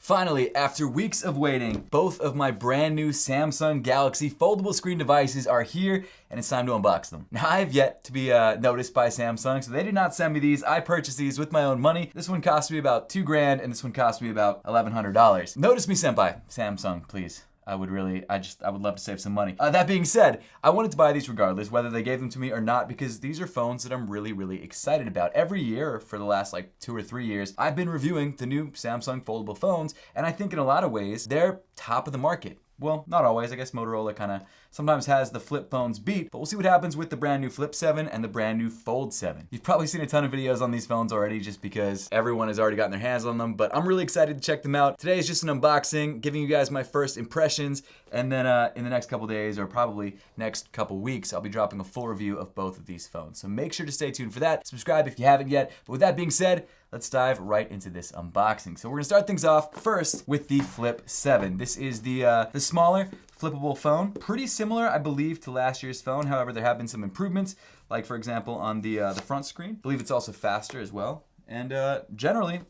Finally, after weeks of waiting, both of my brand new Samsung Galaxy foldable screen devices are here, and it's time to unbox them. Now, I have yet to be noticed by Samsung, so they did not send me these. I purchased these with my own money. This one cost me about $2,000, and this one cost me about $1,100. Notice me, senpai. Samsung, please. I would love to save some money. That being said, I wanted to buy these regardless, whether they gave them to me or not, because these are phones that I'm really excited about. Every year, for the last like 2 or 3 years, I've been reviewing the new Samsung foldable phones, and I think in a lot of ways, they're top of the market. Well, not always. I guess Motorola kind of sometimes has the flip phones beat, but we'll see what happens with the brand new Flip 7 and the brand new Fold 7. You've probably seen a ton of videos on these phones already just because everyone has already gotten their hands on them, but I'm really excited to check them out. Today is just an unboxing, giving you guys my first impressions, and then in the next couple days, or probably next couple weeks, I'll be dropping a full review of both of these phones. So make sure to stay tuned for that. Subscribe if you haven't yet. But with that being said, let's dive right into this unboxing. So we're gonna start things off first with the Flip 7. This is the smaller flippable phone. Pretty similar, I believe, to last year's phone. However, there have been some improvements, like for example on the front screen. I believe it's also faster as well. And generally,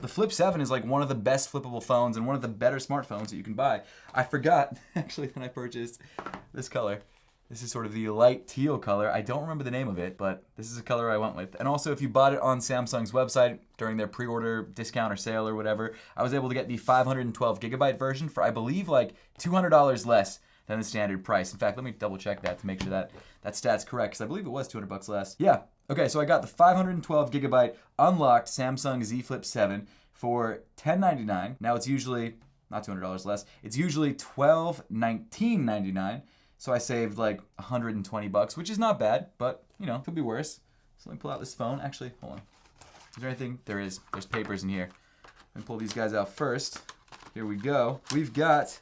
the Flip 7 is like one of the best flippable phones and one of the better smartphones that you can buy. I forgot, actually, that I purchased this color. This is sort of the light teal color. I don't remember the name of it, but this is a color I went with. And also, if you bought it on Samsung's website during their pre-order discount or sale or whatever, I was able to get the 512 gigabyte version for, I believe, like $200 less than the standard price. In fact, let me double check that to make sure that that stat's correct, because I believe it was $200 less. Yeah. Okay, so I got the 512 gigabyte unlocked Samsung Z Flip 7 for $1099. Now it's usually not $200 less. It's usually $1219.99. So I saved like $120, which is not bad, but you know, could be worse. So let me pull out this phone. Actually, hold on. Is there anything? There is. There's papers in here. Let me pull these guys out first. Here we go. We've got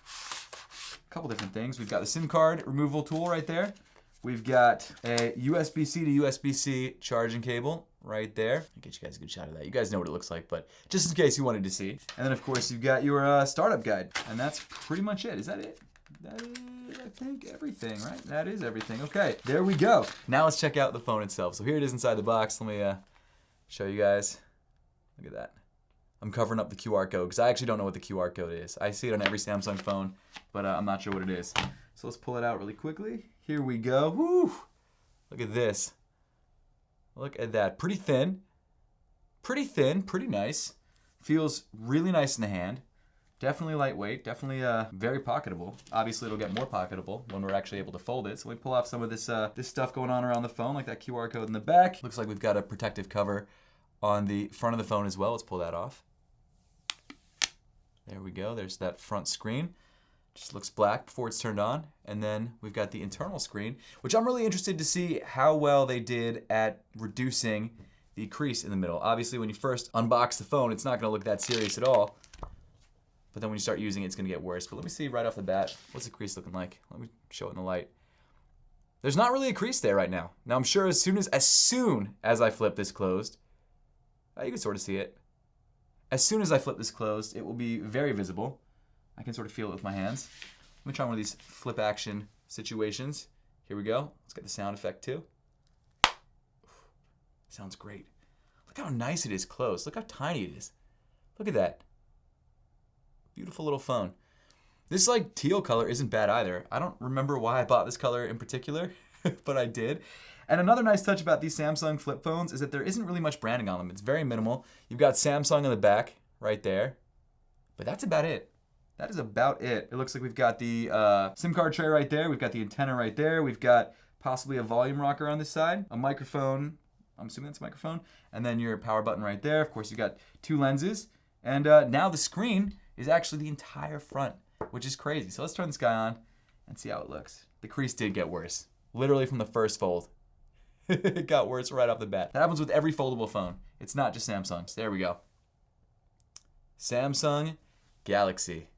a couple different things. We've got the SIM card removal tool right there. We've got a USB-C to USB-C charging cable right there. I'll get you guys a good shot of that. You guys know what it looks like, but just in case you wanted to see. And then of course you've got your startup guide, and that's pretty much it. Is that it? That is, I think, everything, right? That is everything. Okay, there we go. Now let's check out the phone itself. So here it is inside the box. Let me show you guys. Look at that. I'm covering up the QR code because I actually don't know what the QR code is. I see it on every Samsung phone, but I'm not sure what it is. So let's pull it out really quickly. Here we go. Woo! Look at this. Look at that. Pretty thin. Pretty thin. Pretty nice. Feels really nice in the hand. Definitely lightweight, definitely very pocketable. Obviously, it'll get more pocketable when we're actually able to fold it. So let me pull off some of this this stuff going on around the phone, like that QR code in the back. Looks like we've got a protective cover on the front of the phone as well. Let's pull that off. There we go. There's that front screen. Just looks black before it's turned on. And then we've got the internal screen, which I'm really interested to see how well they did at reducing the crease in the middle. Obviously, when you first unbox the phone, it's not going to look that serious at all. But then when you start using it, it's going to get worse. But let me see right off the bat, what's the crease looking like? Let me show it in the light. There's not really a crease there right now. Now I'm sure as soon as I flip this closed, you can sort of see it. As soon as I flip this closed, it will be very visible. I can sort of feel it with my hands. Let me try one of these flip action situations. Here we go. Let's get the sound effect too. Sounds great. Look how nice it is closed. Look how tiny it is. Look at that. Beautiful little phone. This like teal color isn't bad either. I don't remember why I bought this color in particular, but I did. And another nice touch about these Samsung flip phones is that there isn't really much branding on them. It's very minimal. You've got Samsung on the back right there, but that's about it. That is about it. It looks like we've got the SIM card tray right there. We've got the antenna right there. We've got possibly a volume rocker on this side, a microphone. I'm assuming that's a microphone. And then your power button right there. Of course, you've got 2 lenses. And now the screen is actually the entire front, which is crazy. So let's turn this guy on and see how it looks. The crease did get worse, literally from the first fold. It got worse right off the bat. That happens with every foldable phone. It's not just Samsung. So there we go. Samsung Galaxy.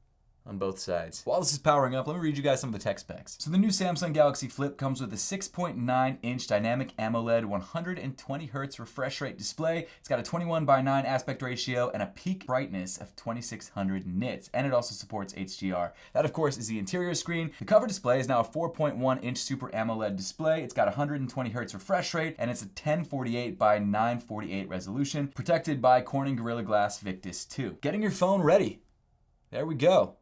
on both sides. While this is powering up, let me read you guys some of the tech specs. So the new Samsung Galaxy Flip comes with a 6.9-inch dynamic AMOLED 120 Hz refresh rate display. It's got a 21:9 aspect ratio and a peak brightness of 2600 nits. And it also supports HDR. That, of course, is the interior screen. The cover display is now a 4.1-inch Super AMOLED display. It's got a 120 Hz refresh rate, and it's a 1048x948 resolution, protected by Corning Gorilla Glass Victus 2. Getting your phone ready. There we go.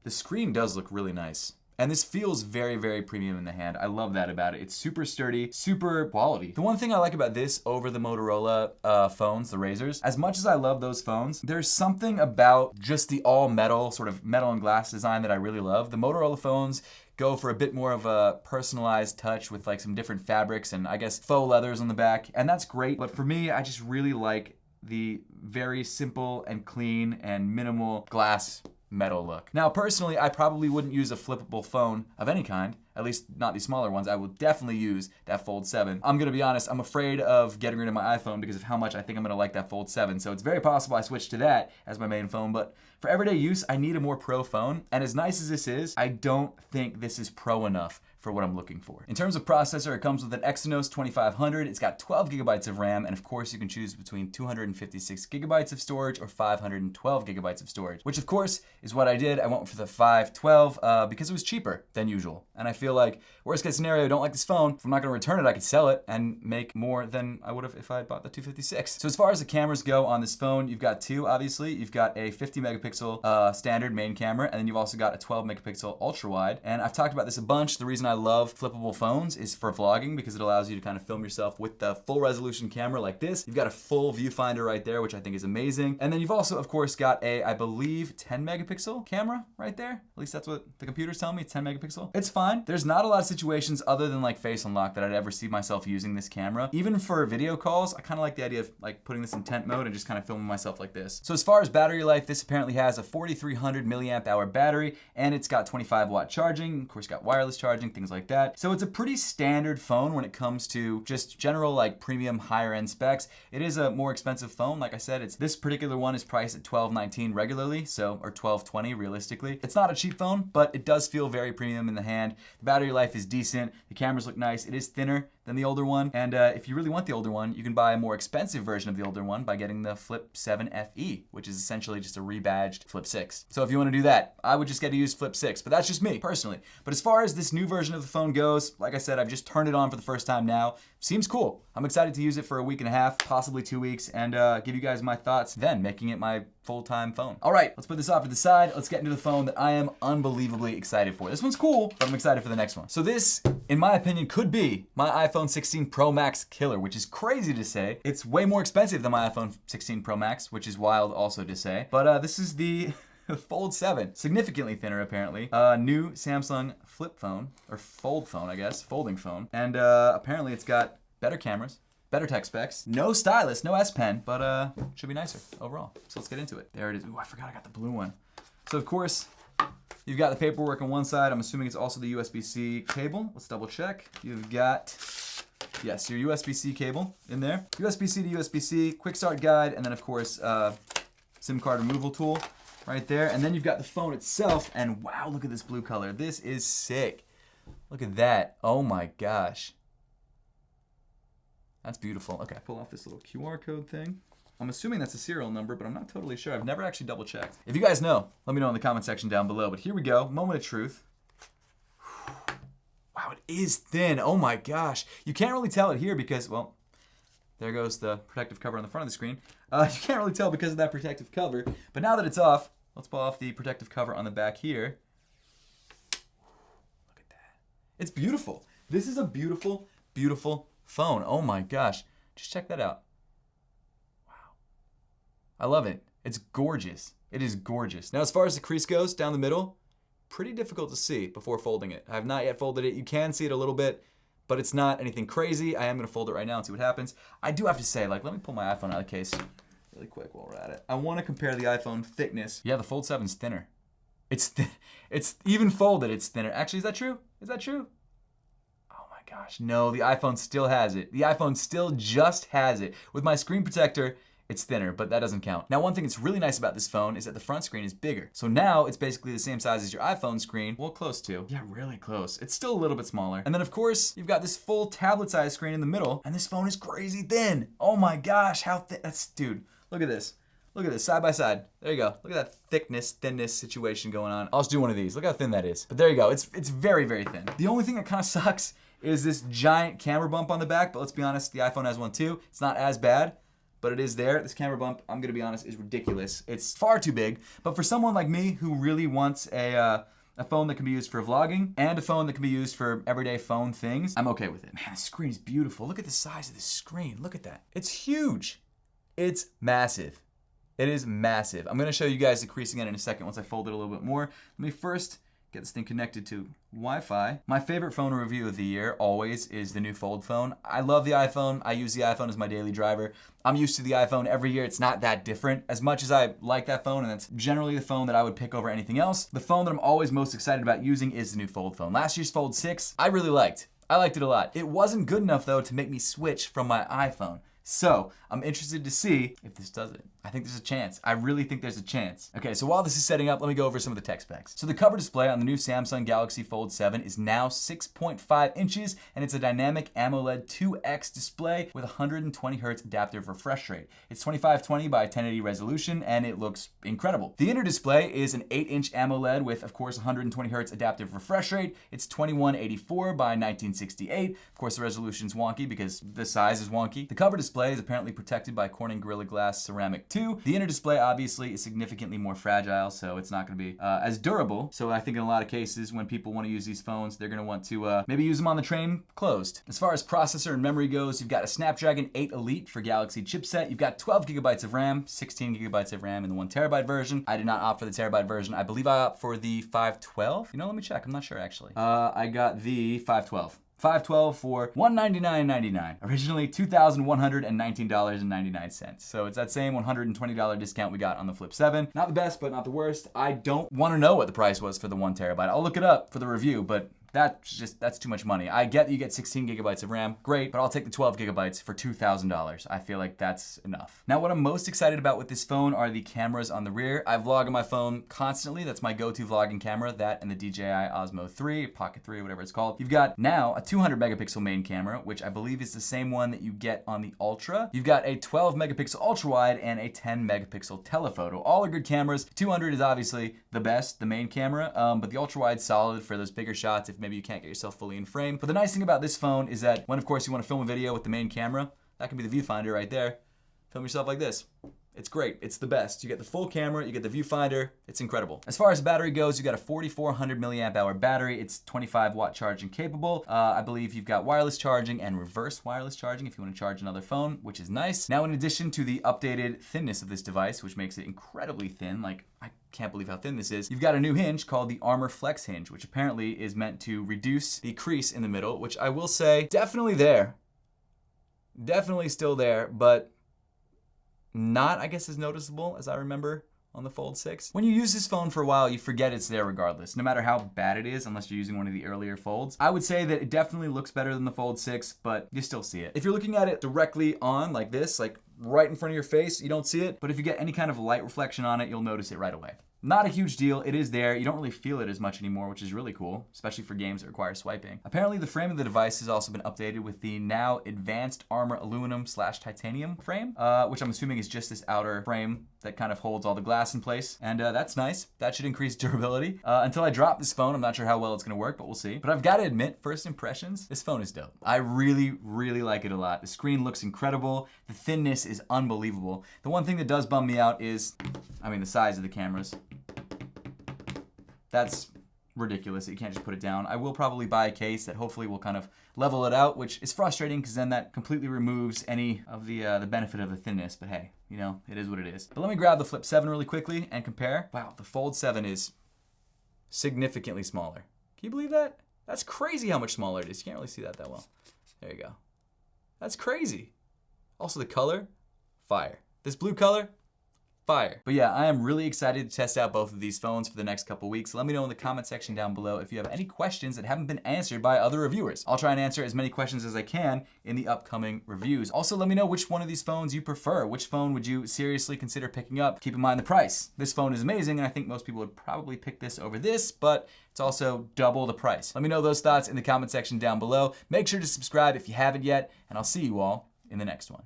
The screen does look really nice. And this feels very, very premium in the hand. I love that about it. It's super sturdy, super quality. The one thing I like about this over the Motorola phones, the Razrs, as much as I love those phones, there's something about just the all metal, sort of metal and glass design that I really love. The Motorola phones go for a bit more of a personalized touch with like some different fabrics and I guess faux leathers on the back. And that's great. But for me, I just really like the very simple and clean and minimal glass metal look. Now, personally, I probably wouldn't use a flippable phone of any kind, at least not these smaller ones. I will definitely use that Fold 7. I'm gonna be honest, I'm afraid of getting rid of my iPhone because of how much I think I'm gonna like that Fold 7. So it's very possible I switch to that as my main phone, but for everyday use, I need a more pro phone. And as nice as this is, I don't think this is pro enough for what I'm looking for. In terms of processor, it comes with an Exynos 2500. It's got 12 gigabytes of RAM, and of course you can choose between 256 gigabytes of storage or 512 gigabytes of storage, which of course is what I did. I went for the 512 because it was cheaper than usual. And I feel like, worst case scenario, I don't like this phone. If I'm not gonna return it, I could sell it and make more than I would have if I had bought the 256. So as far as the cameras go on this phone, you've got two, obviously. You've got a 50 megapixel standard main camera, and then you've also got a 12 megapixel ultra wide. And I've talked about this a bunch. The reason I love flippable phones is for vlogging because it allows you to kind of film yourself with the full resolution camera like this. You've got a full viewfinder right there, which I think is amazing. And then you've also, of course, got a, I believe, 10 megapixel camera right there. At least that's what the computer's telling me, 10 megapixel. It's fine. There's not a lot of situations other than like face unlock that I'd ever see myself using this camera. Even for video calls, I kind of like the idea of like putting this in tent mode and just kind of filming myself like this. So as far as battery life, this apparently has a 4,300 milliamp hour battery, and it's got 25 watt charging. Of course, got wireless charging, things like that. So it's a pretty standard phone when it comes to just general like premium higher end specs. It is a more expensive phone. Like I said, this particular one is priced at $1219 regularly, so, or $1220 realistically. It's not a cheap phone, but it does feel very premium in the hand. The battery life is decent. The cameras look nice. It is thinner than the older one. And if you really want the older one, you can buy a more expensive version of the older one by getting the Flip 7 FE, which is essentially just a rebadged Flip 6. So if you want to do that, I would just get to use Flip 6, but that's just me personally. But as far as this new version of the phone goes, like I said, I've just turned it on for the first time now. Seems cool. I'm excited to use it for a week and a half, possibly 2 weeks, and give you guys my thoughts then, making it my full-time phone. All right, let's put this off to the side. Let's get into the phone that I am unbelievably excited for. This one's cool, but I'm excited for the next one. So this, in my opinion, could be my iPhone 16 Pro Max killer, which is crazy to say. It's way more expensive than my iPhone 16 Pro Max, which is wild also to say. But this is the Fold 7, significantly thinner apparently. New Samsung flip phone, or fold phone, I guess, folding phone. And apparently it's got better cameras, better tech specs, no stylus, no S Pen, but should be nicer overall. So let's get into it. There it is. Ooh, I forgot I got the blue one. So of course, you've got the paperwork on one side. I'm assuming it's also the USB-C cable. Let's double check. You've got, yes, your USB-C cable in there. USB-C to USB-C, quick start guide, and then of course, SIM card removal tool right there. And then you've got the phone itself, and wow, look at this blue color. This is sick. Look at that. Oh my gosh. That's beautiful. Okay, pull off this little QR code thing. I'm assuming that's a serial number, but I'm not totally sure. I've never actually double checked. If you guys know, let me know in the comment section down below. But here we go, moment of truth. Wow, it is thin. Oh my gosh. You can't really tell it here because, well, there goes the protective cover on the front of the screen. You can't really tell because of that protective cover. But now that it's off, let's pull off the protective cover on the back here. Look at that. It's beautiful. This is a beautiful, beautiful phone. Oh my gosh. Just check that out. Wow. I love it. It's gorgeous. It is gorgeous. Now, as far as the crease goes, down the middle, pretty difficult to see before folding it. I have not yet folded it. You can see it a little bit, but it's not anything crazy. I am going to fold it right now and see what happens. I do have to say, like, let me pull my iPhone out of the case really quick while we're at it. I want to compare the iPhone thickness. Yeah, the Fold 7's thinner. It's even folded, it's thinner. Actually, is that true? Is that true? Oh my gosh, no, the iPhone still has it. The iPhone still just has it. With my screen protector, It's thinner, but that doesn't count. Now, one thing that's really nice about this phone is that the front screen is bigger. So now it's basically the same size as your iPhone screen. Well, close to. Yeah, really close. It's still a little bit smaller. And then of course, you've got this full tablet size screen in the middle, and this phone is crazy thin. Oh my gosh, how thin. Dude, look at this. Look at this, side by side. There you go. Look at that thinness situation going on. I'll just do one of these. Look how thin that is. But there you go. It's very, very thin. The only thing that kind of sucks is this giant camera bump on the back, but let's be honest, the iPhone has one too. It's not as bad, but it is there. This camera bump, I'm gonna be honest, is ridiculous. It's far too big, but for someone like me who really wants a phone that can be used for vlogging and a phone that can be used for everyday phone things, I'm okay with it. Man, the screen is beautiful. Look at the size of the screen. Look at that. It's huge. It's massive. It is massive. I'm gonna show you guys decreasing it in a second once I fold it a little bit more. Let me first get this thing connected to Wi-Fi. My favorite phone review of the year always is the new Fold phone. I love the iPhone. I use the iPhone as my daily driver. I'm used to the iPhone every year. It's not that different. As much as I like that phone, and that's generally the phone that I would pick over anything else, the phone that I'm always most excited about using is the new Fold phone. Last year's Fold 6, I really liked. I liked it a lot. It wasn't good enough though to make me switch from my iPhone. So I'm interested to see if this does it. I think there's a chance. I really think there's a chance. Okay, so while this is setting up, let me go over some of the tech specs. So the cover display on the new Samsung Galaxy Fold 7 is now 6.5 inches, and it's a dynamic AMOLED 2X display with 120 Hz adaptive refresh rate. It's 2520 by 1080 resolution, and it looks incredible. The inner display is an 8-inch AMOLED with, of course, 120 Hz adaptive refresh rate. It's 2184 by 1968. Of course, the resolution's wonky because the size is wonky. The cover display is apparently protected by Corning Gorilla Glass Ceramic 2. The inner display obviously is significantly more fragile, so it's not going to be as durable. So I think in a lot of cases when people want to use these phones, they're going to want to maybe use them on the train closed. As far as processor and memory goes, you've got a Snapdragon 8 Elite for Galaxy chipset. You've got 12 gigabytes of RAM, 16 gigabytes of RAM in the 1 terabyte version. I did not opt for the terabyte version. I believe I opt for the 512. You know, let me check. I'm not sure actually. I got the 512. 512 for $199.99. Originally $2,119.99. So it's that same $120 discount we got on the Flip 7. Not the best, but not the worst. I don't want to know what the price was for the 1 terabyte. I'll look it up for the review, but that's too much money. I get that you get 16 gigabytes of RAM, great, but I'll take the 12 gigabytes for $2,000. I feel like that's enough. Now, what I'm most excited about with this phone are the cameras on the rear. I vlog on my phone constantly. That's my go-to vlogging camera, that and the DJI Osmo 3, Pocket 3, whatever it's called. You've got now a 200 megapixel main camera, which I believe is the same one that you get on the Ultra. You've got a 12 megapixel ultra wide and a 10 megapixel telephoto. All are good cameras. 200 is obviously the best, the main camera, but the ultra wide's solid for those bigger shots if maybe you can't get yourself fully in frame. But the nice thing about this phone is that when, of course, you want to film a video with the main camera, that can be the viewfinder right there. Film yourself like this. It's great. It's the best. You get the full camera, you get the viewfinder. It's incredible. As far as battery goes, you got a 4,400 milliamp hour battery. It's 25 watt charging capable. I believe you've got wireless charging and reverse wireless charging if you want to charge another phone, which is nice. Now, in addition to the updated thinness of this device, which makes it incredibly thin, like I can't believe how thin this is, you've got a new hinge called the Armor Flex hinge, which apparently is meant to reduce the crease in the middle, which I will say, definitely there. Definitely still there, but not, I guess, as noticeable as I remember on the Fold 6. When you use this phone for a while, you forget it's there regardless, no matter how bad it is, unless you're using one of the earlier Folds. I would say that it definitely looks better than the Fold 6, but you still see it. If you're looking at it directly on like this, like right in front of your face, you don't see it, but if you get any kind of light reflection on it, you'll notice it right away. Not a huge deal, it is there. You don't really feel it as much anymore, which is really cool, especially for games that require swiping. Apparently the frame of the device has also been updated with the now advanced armor aluminum / titanium frame, which I'm assuming is just this outer frame that kind of holds all the glass in place. And that's nice. That should increase durability. Until I drop this phone, I'm not sure how well it's gonna work, but we'll see. But I've gotta admit, first impressions, this phone is dope. I really, really like it a lot. The screen looks incredible. The thinness is unbelievable. The one thing that does bum me out is, the size of the cameras. That's ridiculous that you can't just put it down. I will probably buy a case that hopefully will kind of level it out, which is frustrating because then that completely removes any of the benefit of the thinness, but hey, it is what it is. But let me grab the Flip 7 really quickly and compare. Wow, the Fold 7 is significantly smaller. Can you believe that? That's crazy how much smaller it is. You can't really see that well. There you go. That's crazy. Also the color, fire. This blue color, fire. But yeah, I am really excited to test out both of these phones for the next couple weeks. Let me know in the comment section down below if you have any questions that haven't been answered by other reviewers. I'll try and answer as many questions as I can in the upcoming reviews. Also, let me know which one of these phones you prefer. Which phone would you seriously consider picking up? Keep in mind the price. This phone is amazing, and I think most people would probably pick this over this, but it's also double the price. Let me know those thoughts in the comment section down below. Make sure to subscribe if you haven't yet, and I'll see you all in the next one.